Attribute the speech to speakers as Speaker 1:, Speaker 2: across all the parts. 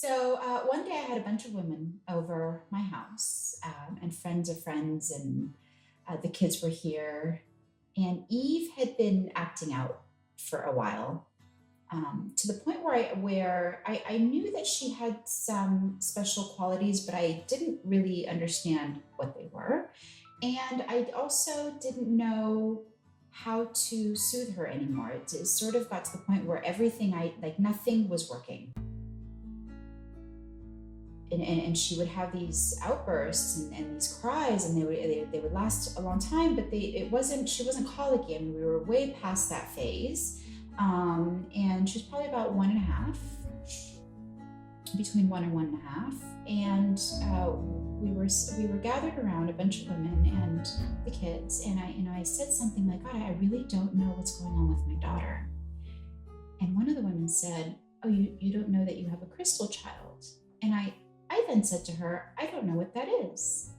Speaker 1: One day I had a bunch of women over my house, and friends of friends, and the kids were here. And Eve had been acting out for a while, to the point where I knew that she had some special qualities, but I didn't really understand what they were. And I also didn't know how to soothe her anymore. It sort of got to the point where nothing was working. And she would have these outbursts and these cries, and they would last a long time, but she wasn't colicky. I mean, we were way past that phase. And she was probably about 1.5, between 1 and 1.5. And we were gathered around, a bunch of women and the kids, and I said something like, God, I really don't know what's going on with my daughter. And one of the women said, oh, you don't know that you have a crystal child? And I then said to her, I don't know what that is.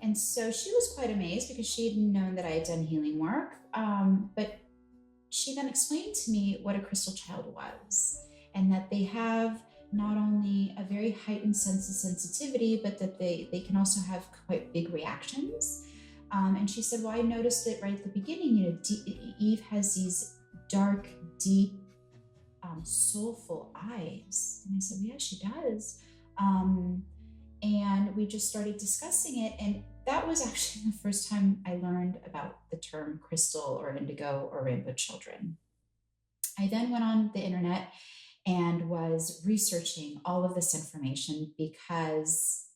Speaker 1: And so she was quite amazed, because she had known that I had done healing work. But she then explained to me what a crystal child was, and that they have not only a very heightened sense of sensitivity, but that they can also have quite big reactions. And she said, well, I noticed it right at the beginning. Eve has these dark, deep, soulful eyes. And I said, well, yeah, she does. And we just started discussing it. And that was actually the first time I learned about the term crystal or indigo or rainbow children. I then went on the internet and was researching all of this information, because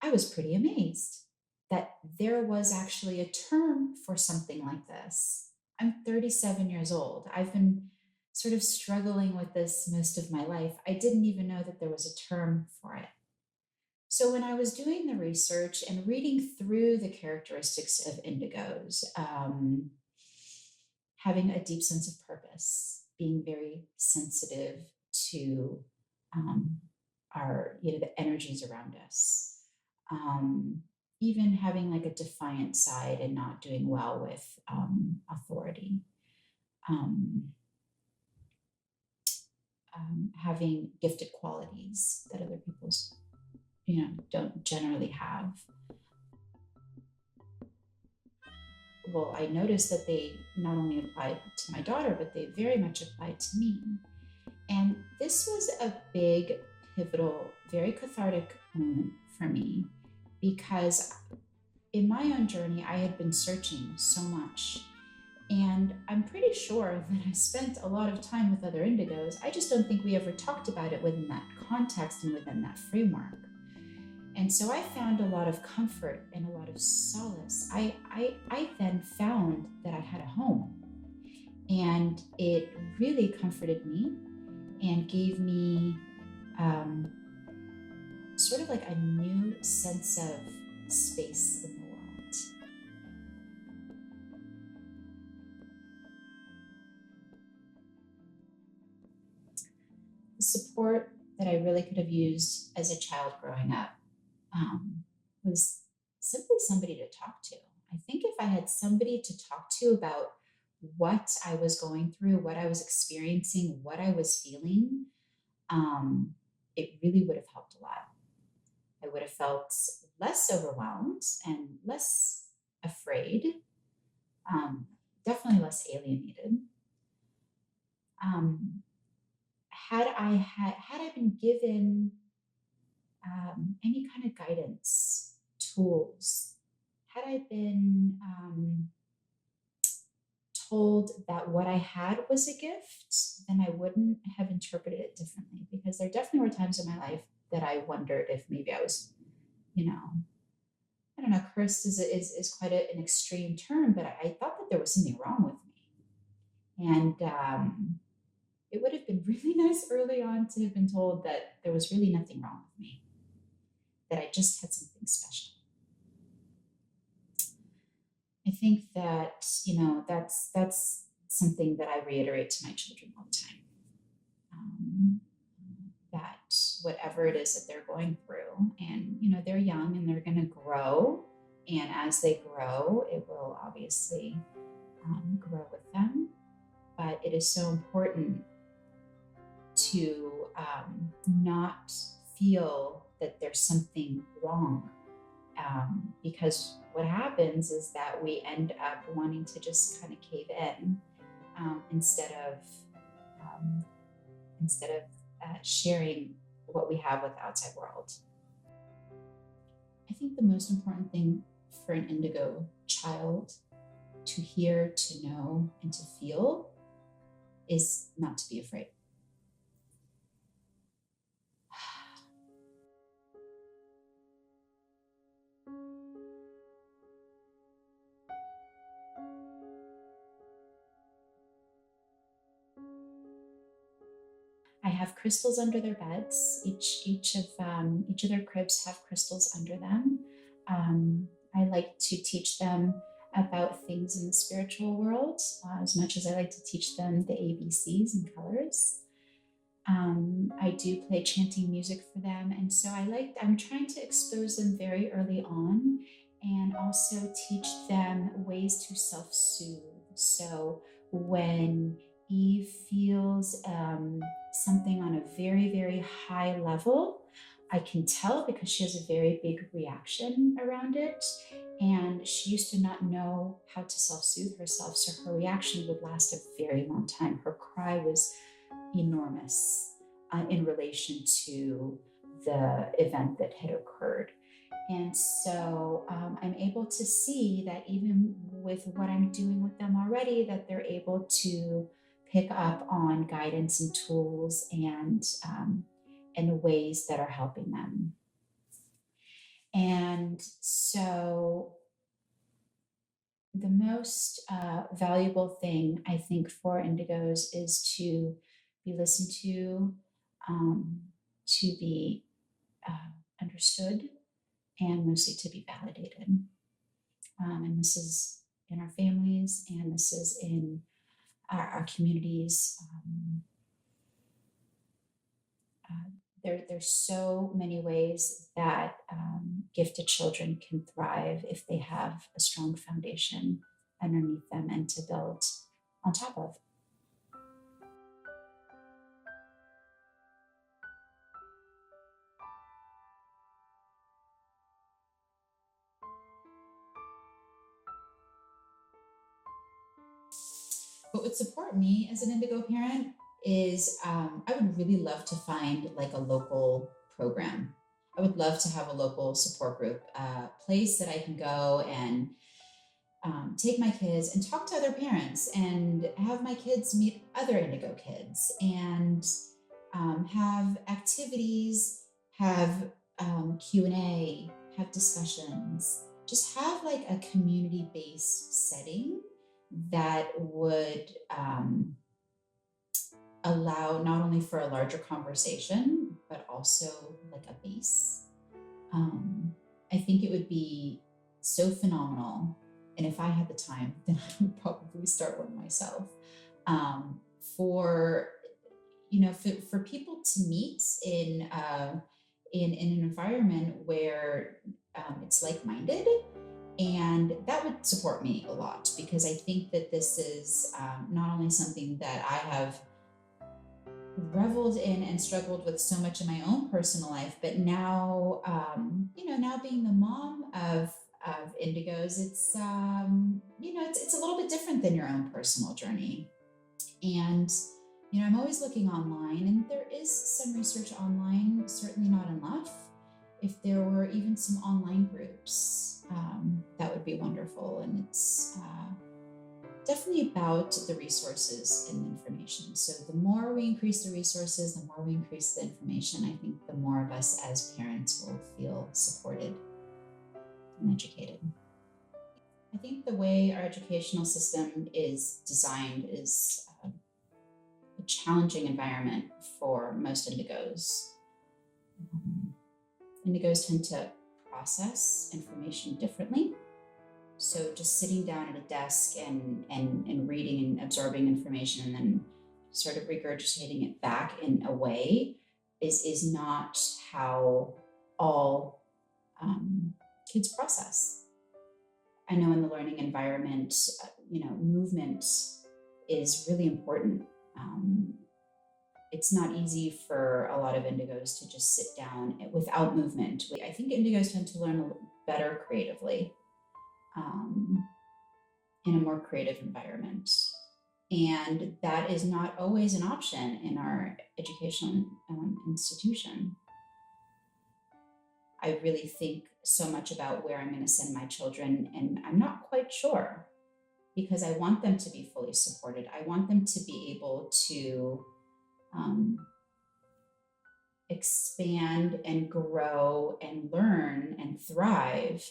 Speaker 1: I was pretty amazed that there was actually a term for something like this. I'm 37 years old. I've been sort of struggling with this most of my life. I didn't even know that there was a term for it. So when I was doing the research and reading through the characteristics of indigos, having a deep sense of purpose, being very sensitive to the energies around us, even having like a defiant side and not doing well with authority. Having gifted qualities that other people's don't generally have. Well, I noticed that they not only applied to my daughter, but they very much applied to me. And this was a big, pivotal, very cathartic moment for me, because in my own journey, I had been searching so much. And I'm pretty sure that I spent a lot of time with other indigos. I just don't think we ever talked about it within that context and within that framework. And so I found a lot of comfort and a lot of solace. I then found that I had a home, and it really comforted me and gave me sort of like a new sense of space in the world. The support that I really could have used as a child growing up was simply somebody to talk to. I think if I had somebody to talk to about what I was going through, what I was experiencing, what I was feeling, it really would have helped a lot. I would have felt less overwhelmed and less afraid, definitely less alienated. Had I been given any kind of guidance, tools, had I been told that what I had was a gift, then I wouldn't have interpreted it differently, because there definitely were times in my life that I wondered if maybe I was, I don't know, cursed is quite an extreme term, but I thought that there was something wrong with me. And it would have been really nice early on to have been told that there was really nothing wrong with me, that I just had something special. I think that, that's something that I reiterate to my children all the time. That whatever it is that they're going through, and, they're young and they're going to grow. And as they grow, it will obviously grow with them. But it is so important to not feel that there's something wrong. Because what happens is that we end up wanting to just kind of cave in, instead of um, sharing what we have with the outside world. I think the most important thing for an indigo child to hear, to know, and to feel is not to be afraid. I have crystals under their beds. Each of their cribs have crystals under them. I like to teach them about things in the spiritual world, as much as I like to teach them the ABCs and colors. I do play chanting music for them, and so I'm trying to expose them very early on, and also teach them ways to self-soothe. So when Eve feels something on a very, very high level, I can tell because she has a very big reaction around it. And she used to not know how to self-soothe herself. So her reaction would last a very long time. Her cry was enormous in relation to the event that had occurred. And so I'm able to see that even with what I'm doing with them already, that they're able to pick up on guidance and tools and ways that are helping them. And so the most valuable thing I think for indigos is to be listened to be understood, and mostly to be validated. And this is in our families, and this is in our communities. There's so many ways that gifted children can thrive if they have a strong foundation underneath them and to build on top of. What would support me as an indigo parent is I would really love to find like a local program. I would love to have a local support group, place that I can go and take my kids and talk to other parents and have my kids meet other indigo kids and have activities, have Q&A, have discussions, just have like a community-based setting that would allow not only for a larger conversation, but also like a base. I think it would be so phenomenal. And if I had the time, then I would probably start one myself. For for people to meet in an environment where it's like-minded, and that would support me a lot, because I think that this is not only something that I have reveled in and struggled with so much in my own personal life, but now, now being the mom of indigos, it's it's a little bit different than your own personal journey. And I'm always looking online, and there is some research online, certainly not enough. If there were even some online groups, that would be wonderful. And it's definitely about the resources and the information. So the more we increase the resources, the more we increase the information, I think the more of us as parents will feel supported and educated. I think the way our educational system is designed is a challenging environment for most indigos. Indigos tend to process information differently. So just sitting down at a desk and reading and absorbing information and then sort of regurgitating it back in a way is not how all kids process. I know in the learning environment, movement is really important. it's not easy for a lot of indigos to just sit down without movement. I think indigos tend to learn better creatively, um, in a more creative environment. And that is not always an option in our educational institution. I really think so much about where I'm going to send my children, and I'm not quite sure, because I want them to be fully supported. I want them to be able to expand and grow and learn and thrive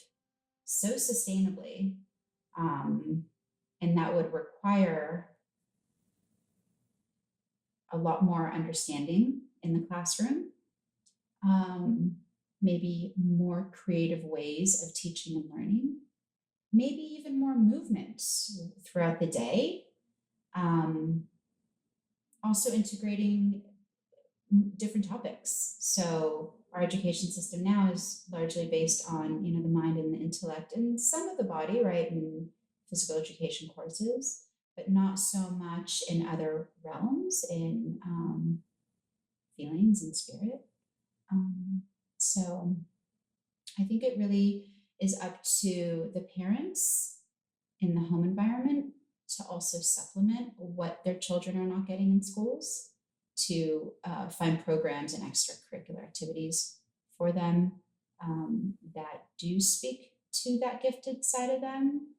Speaker 1: so sustainably. And that would require a lot more understanding in the classroom, maybe more creative ways of teaching and learning, maybe even more movement throughout the day. Also integrating different topics. So our education system now is largely based on, the mind and the intellect and some of the body, right, in physical education courses, but not so much in other realms, in feelings and spirit. So I think it really is up to the parents in the home environment to also supplement what their children are not getting in schools, to find programs and extracurricular activities for them that do speak to that gifted side of them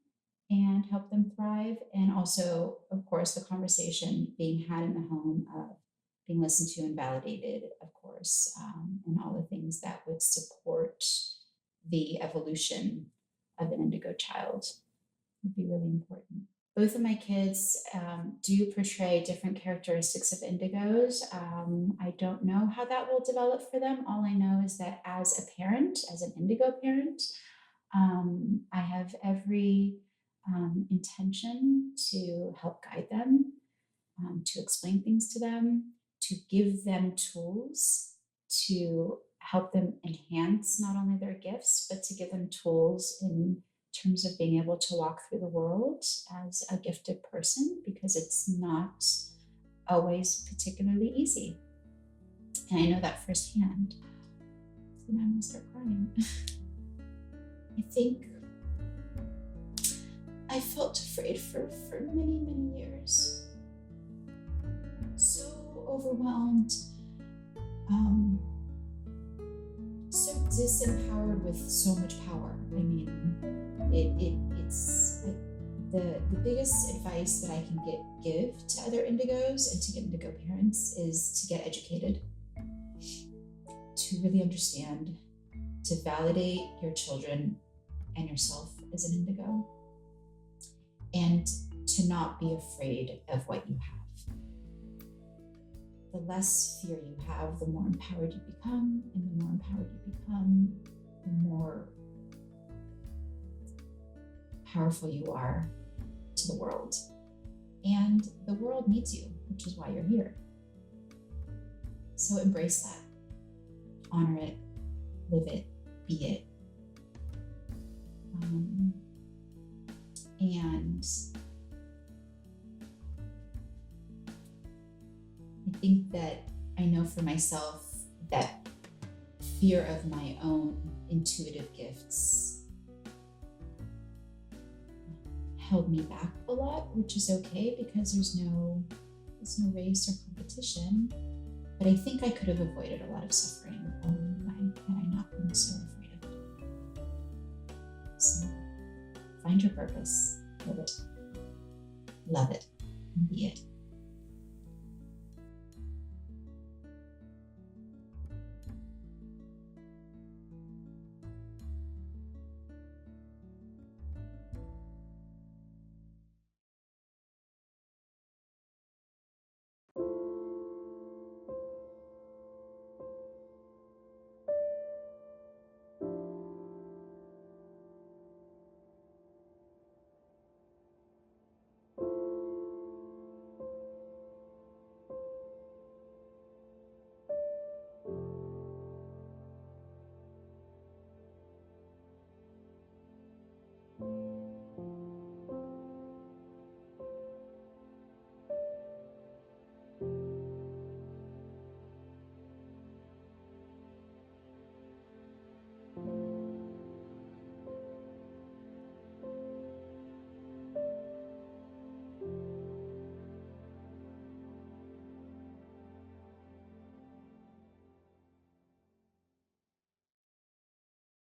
Speaker 1: and help them thrive. And also, of course, the conversation being had in the home of being listened to and validated, of course, and all the things that would support the evolution of an indigo child would be really important. Both of my kids do portray different characteristics of indigos. I don't know how that will develop for them. All I know is that as a parent, as an indigo parent, I have every intention to help guide them, to explain things to them, to give them tools to help them enhance not only their gifts, but to give them tools in terms of being able to walk through the world as a gifted person, because it's not always particularly easy. And I know that firsthand. So now I'm gonna start crying. I think I felt afraid for many, many years. So overwhelmed, so disempowered with so much power. I mean, it's the biggest advice that I can give to other indigos and to indigo parents is to get educated, to really understand, to validate your children and yourself as an indigo, and to not be afraid of what you have. The less fear you have, the more empowered you become, and the more empowered you become, the more powerful you are to the world. And the world needs you, which is why you're here. So embrace that, honor it, live it, be it. And I think that I know for myself that fear of my own intuitive gifts held me back a lot, which is okay because there's no race or competition. But I think I could have avoided a lot of suffering along the way had I not been so afraid of it. So find your purpose, live it, love it, and be it.